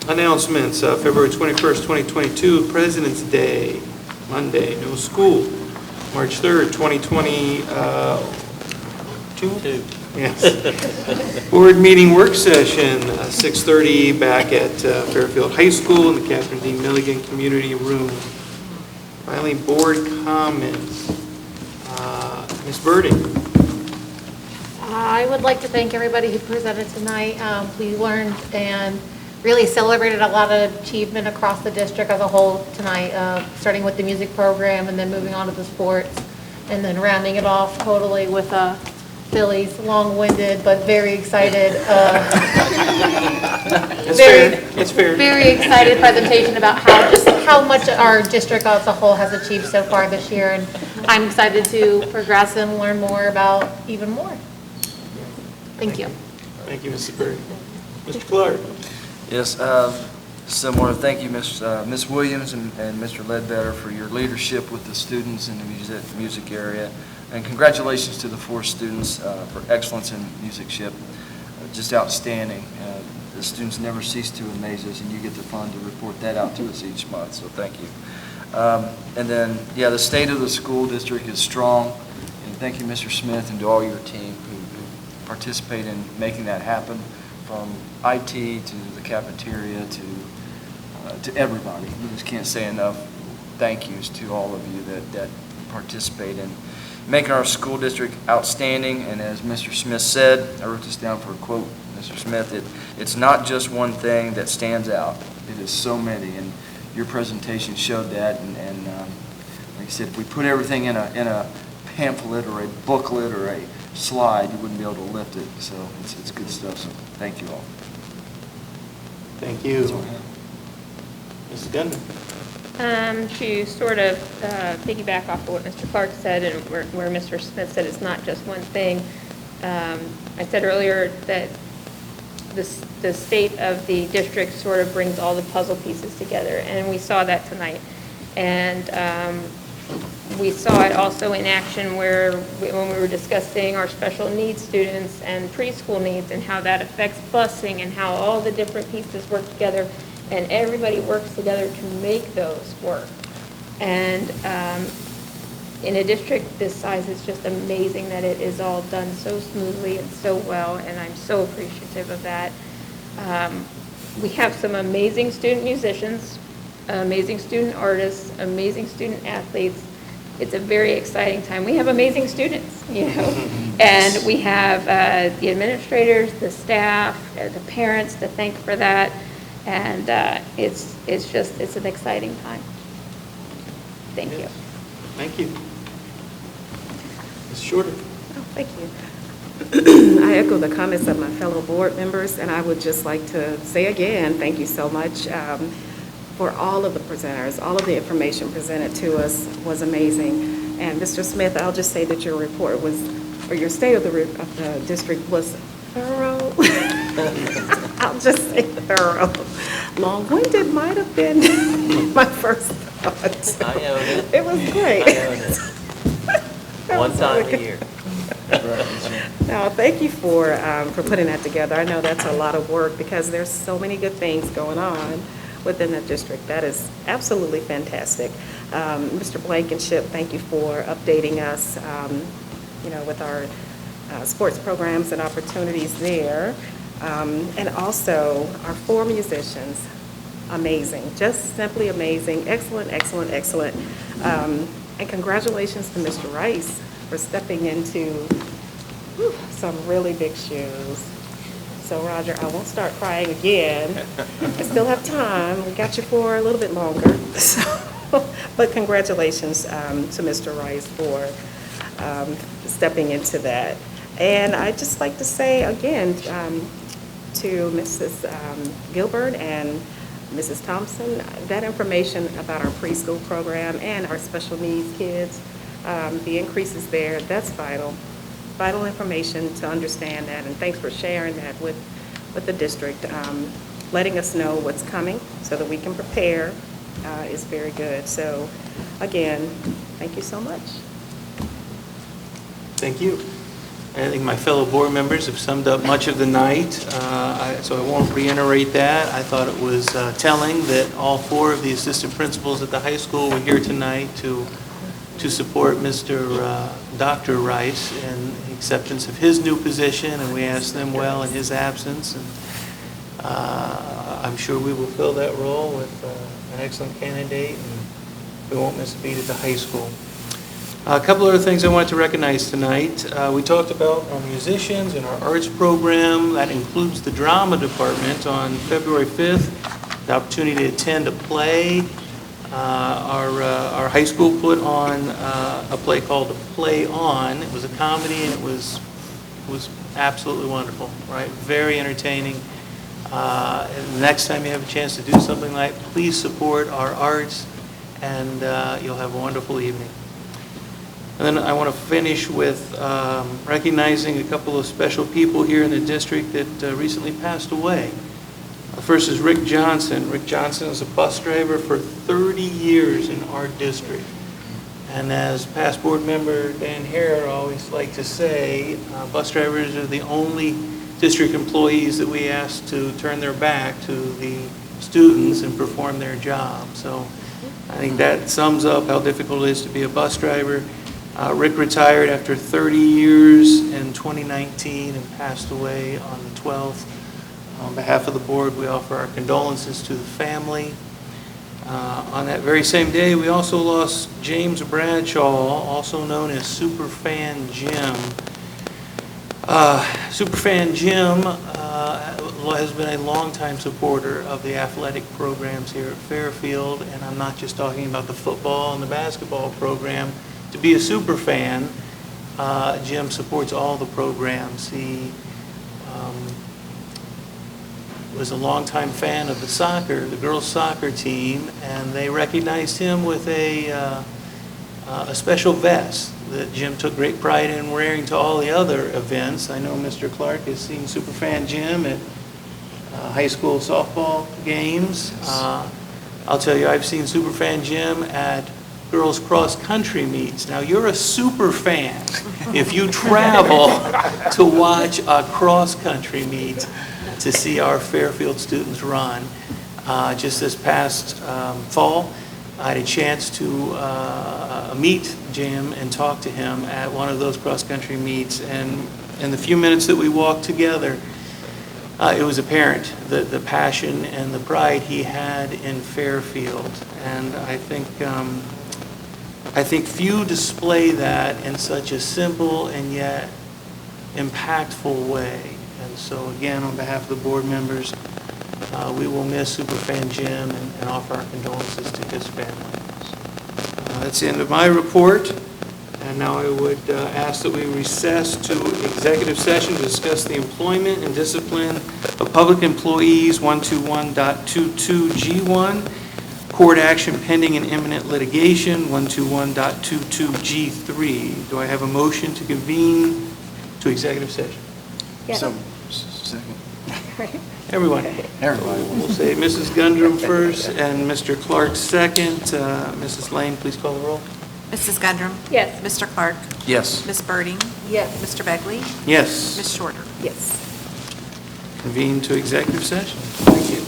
Announcements, February 21st, 2022, President's Day, Monday, no school. March 3rd, 2022. Yes. Board meeting work session, 6:30 back at Fairfield High School in the Catherine D. Milligan Community Room. Finally, board comments. Ms. Birding. I would like to thank everybody who presented tonight. We learned and really celebrated a lot of achievement across the district as a whole tonight, starting with the music program and then moving on to the sports, and then rounding it off totally with Philly's long-winded but very excited, That's fair. very excited presentation about how much our district as a whole has achieved so far this year, and I'm excited to progress and learn more about even more. Thank you. Thank you, Mrs. Birding. Mr. Clark. Yes, similar. Thank you, Ms. Williams and Mr. Ledbetter for your leadership with the students in the music area. And congratulations to the 4 students for excellence in musicship. Just outstanding. The students never cease to amaze us, and you get the fun to report that out to us each month, so thank you. And then, yeah, the state of the school district is strong, and thank you, Mr. Smith, and to all your team who participate in making that happen, from IT to the cafeteria to everybody. We just can't say enough thank yous to all of you that participate in making our school district outstanding. And as Mr. Smith said, I wrote this down for a quote, Mr. Smith, it's not just one thing that stands out. It is so many, and your presentation showed that. And like I said, if we put everything in a pamphlet or a booklet or a slide, you wouldn't be able to lift it. So it's good stuff. So thank you all. Thank you. Mrs. Gunman. To sort of piggyback off of what Mr. Clark said and where Mr. Smith said it's not just one thing, I said earlier that the state of the district sort of brings all the puzzle pieces together, and we saw that tonight. And we saw it also in action when we were discussing our special needs students and preschool needs and how that affects busing and how all the different pieces work together, and everybody works together to make those work. And in a district this size, it's just amazing that it is all done so smoothly and so well, and I'm so appreciative of that. We have some amazing student musicians, amazing student artists, amazing student athletes. It's a very exciting time. We have amazing students, and we have the administrators, the staff, the parents to thank for that, and it's an exciting time. Thank you. Thank you. Ms. Shorter. Oh, thank you. I echo the comments of my fellow board members, and I would just like to say again, thank you so much for all of the presenters. All of the information presented to us was amazing. And Mr. Smith, I'll just say that your report was, or your state of the district was thorough. I'll just say thorough. Long-winded might have been my first thought. I own it. It was great. I own it. One time a year. No, thank you for putting that together. I know that's a lot of work because there's so many good things going on within the district. That is absolutely fantastic. Mr. Blankenship, thank you for updating us, with our sports programs and opportunities there. And also our 4 musicians, amazing, just simply amazing, excellent, excellent, excellent. And congratulations to Mr. Rice for stepping into some really big shoes. So Roger, I won't start crying again. I still have time. We got you for a little bit longer. But congratulations to Mr. Rice for stepping into that. And I'd just like to say again to Mrs. Gilbert and Mrs. Thompson, that information about our preschool program and our special needs kids, the increases there, that's vital information to understand that, and thanks for sharing that with the district. Letting us know what's coming so that we can prepare is very good. So again, thank you so much. Thank you. I think my fellow board members have summed up much of the night, so I won't reiterate that. I thought it was telling that all 4 of the assistant principals at the high school were here tonight to support Dr. Rice in acceptance of his new position, and we asked them well in his absence. And I'm sure we will fill that role with an excellent candidate, and we won't miss a beat at the high school. A couple other things I wanted to recognize tonight. We talked about our musicians and our arts program. That includes the drama department. On February 5th, the opportunity to attend a play. Our high school put on a play called Play On. It was a comedy, and it was absolutely wonderful, right? Very entertaining. And the next time you have a chance to do something like, please support our arts, and you'll have a wonderful evening. And then I want to finish with recognizing a couple of special people here in the district that recently passed away. The first is Rick Johnson. Rick Johnson was a bus driver for 30 years in our district. And as past board member Dan Hare always liked to say, bus drivers are the only district employees that we ask to turn their back to the students and perform their job. So I think that sums up how difficult it is to be a bus driver. Rick retired after 30 years in 2019 and passed away on the 12th. On behalf of the board, we offer our condolences to the family. On that very same day, we also lost James Bradshaw, also known as Superfan Jim. Superfan Jim has been a longtime supporter of the athletic programs here at Fairfield, and I'm not just talking about the football and the basketball program. To be a super fan, Jim supports all the programs. He was a longtime fan of the girls' soccer team, and they recognized him with a special vest that Jim took great pride in wearing to all the other events. I know Mr. Clark has seen Superfan Jim at high school softball games. I'll tell you, I've seen Superfan Jim at girls cross-country meets. Now, you're a super fan if you travel to watch a cross-country meet to see our Fairfield students run. Just this past fall, I had a chance to meet Jim and talk to him at one of those cross-country meets, and in the few minutes that we walked together, it was apparent the passion and the pride he had in Fairfield, and I think few display that in such a simple and yet impactful way. And so again, on behalf of the board members, we will miss Superfan Jim and offer our condolences to his family. That's the end of my report. And now I would ask that we recess to executive session to discuss the employment and discipline of public employees, 121.22G1, court action pending and imminent litigation, 121.22G3. Do I have a motion to convene to executive session? Yes. So, second. Everyone. Everybody. We'll say Mrs. Gundrum first and Mr. Clark second. Mrs. Lane, please call the roll. Mrs. Gundrum? Yes. Mr. Clark? Yes. Ms. Birding? Yes. Mr. Begley? Yes. Ms. Shorter? Yes. Convene to executive session. Thank you.